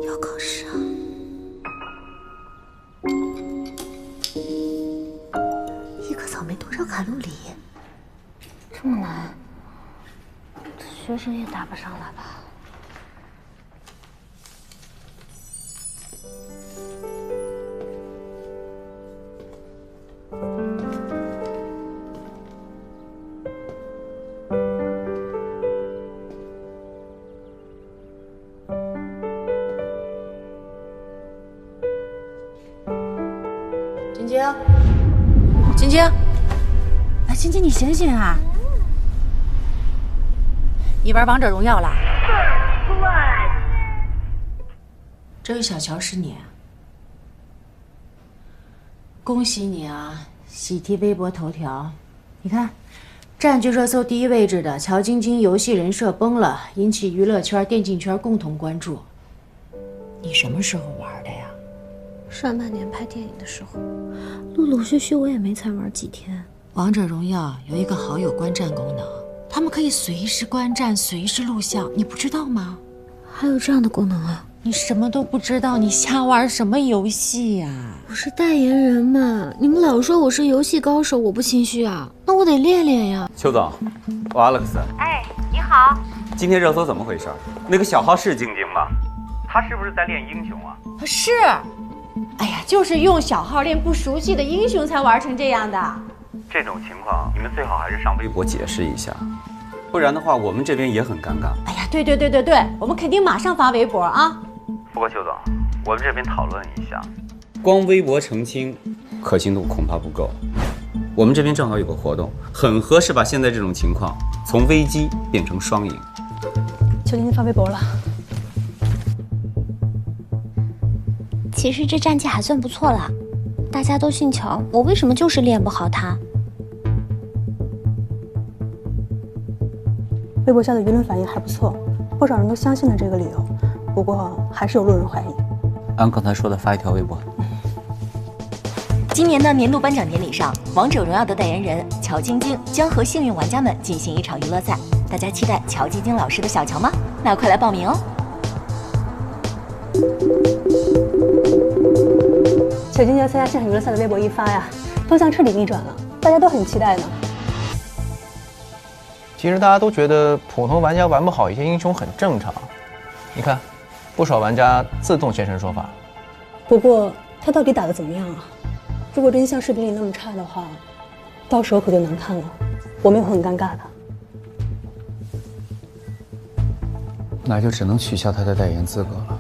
要考试啊！一颗草莓多少卡路里？这么难，学生也答不上来吧？晶晶，晶晶，哎，晶晶，你醒醒啊！你玩王者荣耀啦？这位小乔是你啊？恭喜你啊！喜提微博头条，你看，占据热搜第一位置的乔晶晶游戏人设崩了，引起娱乐圈、电竞圈共同关注。你什么时候玩的呀？上半年拍电影的时候，陆陆续续我也没才玩几天。王者荣耀有一个好友观战功能，他们可以随时观战、随时录像，你不知道吗？还有这样的功能啊？你什么都不知道，你瞎玩什么游戏呀？我是代言人嘛，你们老说我是游戏高手，我不心虚啊，那我得练练呀。邱总，我 Alex。哎，你好。今天热搜怎么回事？那个小号是晶晶吗？他是不是在练英雄啊？是。哎呀，就是用小号练不熟悉的英雄才玩成这样的。这种情况，你们最好还是上微博解释一下，不然的话，我们这边也很尴尬。哎呀，对，我们肯定马上发微博啊。不过邱总，我们这边讨论一下，光微博澄清，可信度恐怕不够。我们这边正好有个活动，很合适把现在这种情况从危机变成双赢。邱晶晶发微博了。其实这战绩还算不错啦，大家都姓乔，我为什么就是练不好他？微博下的舆论反应还不错，不少人都相信了这个理由，不过还是有路人怀疑。按刚才说的发一条微博。今年的年度颁奖典礼上，王者荣耀的代言人乔晶晶将和幸运玩家们进行一场娱乐赛，大家期待乔晶晶老师的小乔吗？那快来报名哦！小晶晶要参加现场娱乐赛的微博一发呀，风向彻底逆转了，大家都很期待呢。其实大家都觉得普通玩家玩不好一些英雄很正常，你看，不少玩家自动现身说法。不过他到底打得怎么样啊？如果真像视频里那么差的话，到时候可就难看了，我们也会很尴尬的。那就只能取消他的代言资格了。